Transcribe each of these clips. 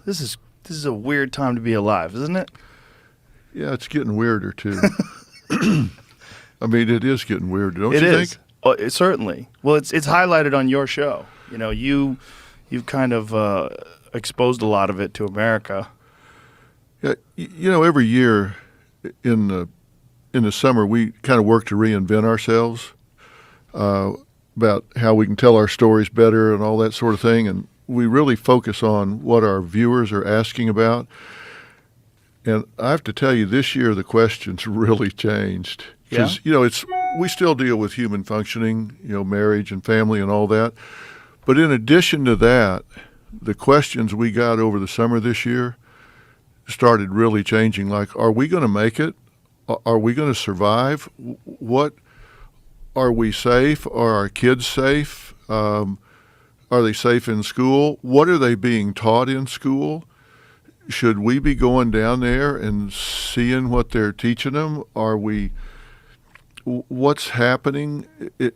This is a weird time to be alive, isn't it? Yeah, it's getting weirder too. I mean, it is getting weirder, don't It you is. think? Oh, certainly. Well, it's highlighted on your show. You know, you've kind of exposed a lot of it to America. Yeah, every year in the summer we kind of work to reinvent ourselves about how we can tell our stories better and all that sort of thing, and we really focus on what our viewers are asking about. And I have to tell you, this year the questions really changed. Because, we still deal with human functioning, marriage and family and all that. But in addition to that, the questions we got over the summer this year started really changing. Like, are we going to make it? Are we going to survive? What, are we safe? Are our kids safe? Are they safe in school? What are they being taught in school? Should we be going down there and seeing what they're teaching them? What's happening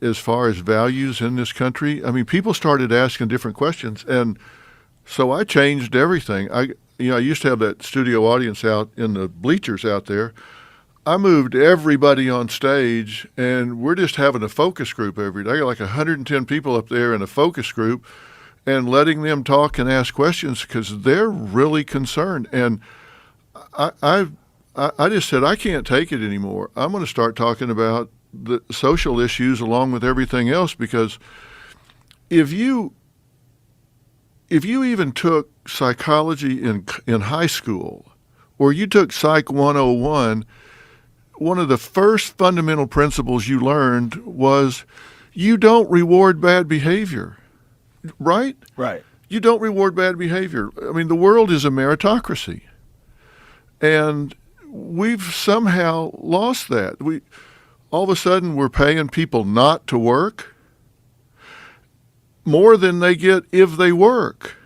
as far as values in this country? I mean, people started asking different questions, and so I changed everything. I used to have that studio audience out in the bleachers out there. I moved everybody on stage, and we're just having a focus group every day. I got like 110 people up there in a focus group, and letting them talk and ask questions because they're really concerned. And I just said, I can't take it anymore. I'm going to start talking about the social issues along with everything else, because if you even took psychology in high school, or you took Psych 101, one of the first fundamental principles you learned was you don't reward bad behavior. Right? Right. You don't reward bad behavior. I mean, the world is a meritocracy. And we've somehow lost that. All of a sudden, we're paying people not to work more than they get if they work.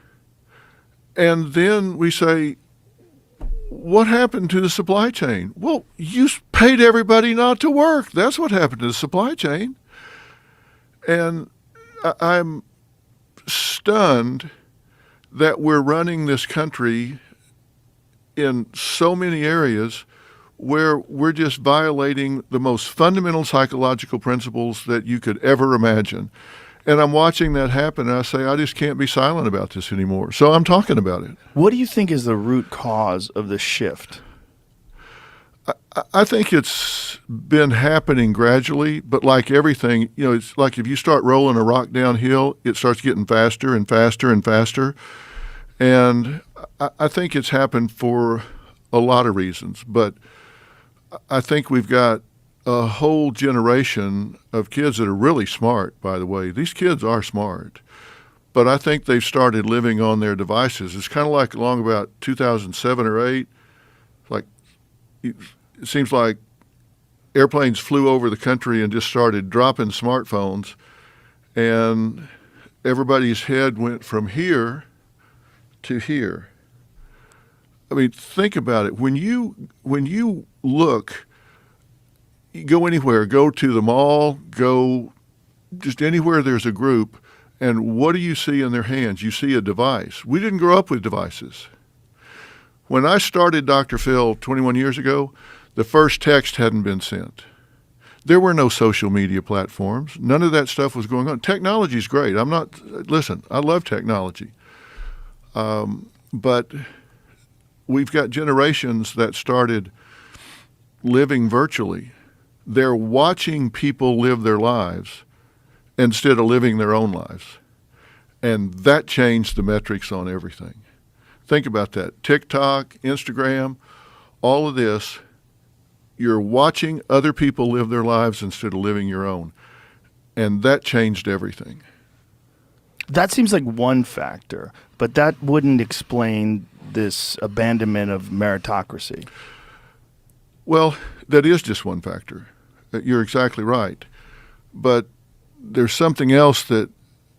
And then we say, what happened to the supply chain? Well, you paid everybody not to work. That's what happened to the supply chain. And I'm stunned that we're running this country in so many areas where we're just violating the most fundamental psychological principles that you could ever imagine. And I'm watching that happen, and I say, I just can't be silent about this anymore. So I'm talking about it. What do you think is the root cause of the shift? I think it's been happening gradually, but like everything, it's like if you start rolling a rock downhill, it starts getting faster and faster and faster. And I think it's happened for a lot of reasons, but I think we've got a whole generation of kids that are really smart, by the way. These kids are smart, but I think they've started living on their devices. It's kind of like along about 2007 or 8, like it seems like airplanes flew over the country and just started dropping smartphones, and everybody's head went from here to here. I mean, think about it. When you look, you go anywhere, go to the mall, go just anywhere there's a group, and what do you see in their hands? You see a device. We didn't grow up with devices. When I started Dr. Phil 21 years ago, the first text hadn't been sent. There were no social media platforms. None of that stuff was going on. Technology's great. Listen, I love technology. But we've got generations that started living virtually. They're watching people live their lives instead of living their own lives. And that changed the metrics on everything. Think about that. TikTok, Instagram, all of this. You're watching other people live their lives instead of living your own. And that changed everything. That seems like one factor, but that wouldn't explain this abandonment of meritocracy. Well, that is just one factor. You're exactly right. But there's something else that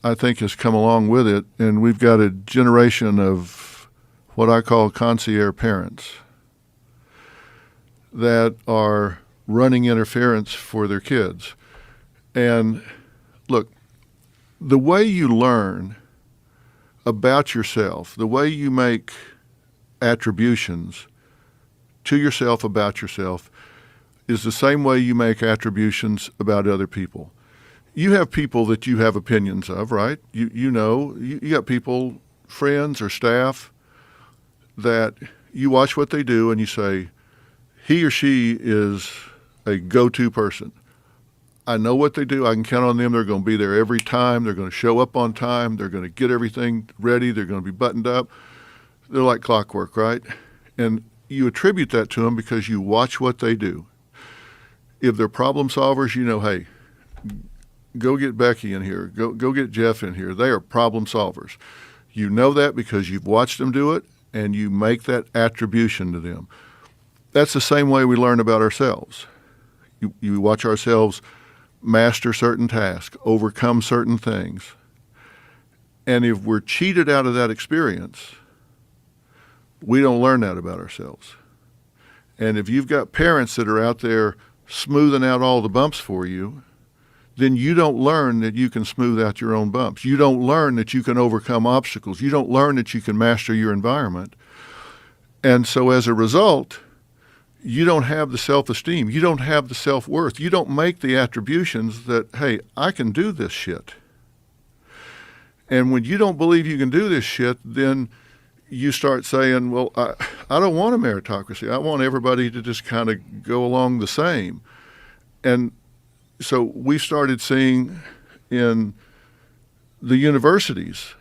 I think has come along with it, and we've got a generation of what I call concierge parents that are running interference for their kids. And look, the way you learn about yourself, the way you make attributions to yourself about yourself, is the same way you make attributions about other people. You have people that you have opinions of, right? You got people, friends or staff, that you watch what they do and you say, he or she is a go-to person. I know what they do. I can count on them. They're going to be there every time. They're going to show up on time. They're going to get everything ready. They're going to be buttoned up. They're like clockwork, right? And you attribute that to them because you watch what they do. If they're problem solvers, you know, hey, go get Becky in here. Go get Jeff in here. They are problem solvers. You know that because you've watched them do it, and you make that attribution to them. That's the same way we learn about ourselves. You watch ourselves master certain tasks, overcome certain things. And if we're cheated out of that experience, we don't learn that about ourselves. And if you've got parents that are out there smoothing out all the bumps for you, then you don't learn that you can smooth out your own bumps. You don't learn that you can overcome obstacles. You don't learn that you can master your environment. And so as a result, you don't have the self-esteem. You don't have the self-worth. You don't make the attributions that, hey, I can do this shit. And when you don't believe you can do this shit, then you start saying, well, I don't want a meritocracy. I want everybody to just kind of go along the same. And so we started seeing in the universities,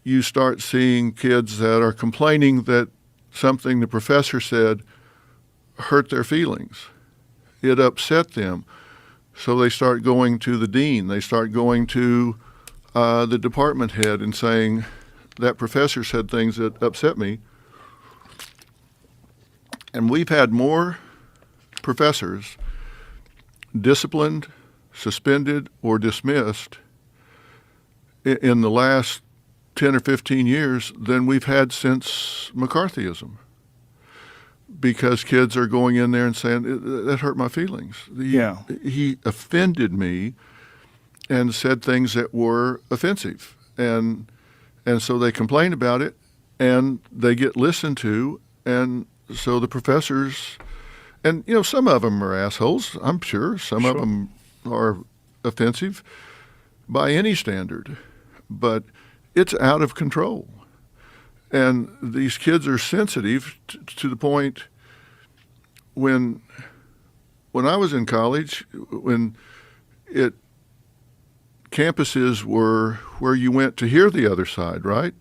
you start seeing kids that are complaining that something the professor said hurt their feelings. It upset them. So they start going to the dean. They start going to the department head and saying, that professor said things that upset me. And we've had more professors disciplined, suspended, or dismissed in the last 10 or 15 years than we've had since McCarthyism. Because kids are going in there and saying, that hurt my feelings. He offended me and said things that were offensive. And so they complain about it, and they get listened to, and so the professors, and you know, some of them are assholes, I'm sure. Some of them are offensive by any standard, but it's out of control. And these kids are sensitive to the point when I was in college, when campuses were where you went to hear the other side, right?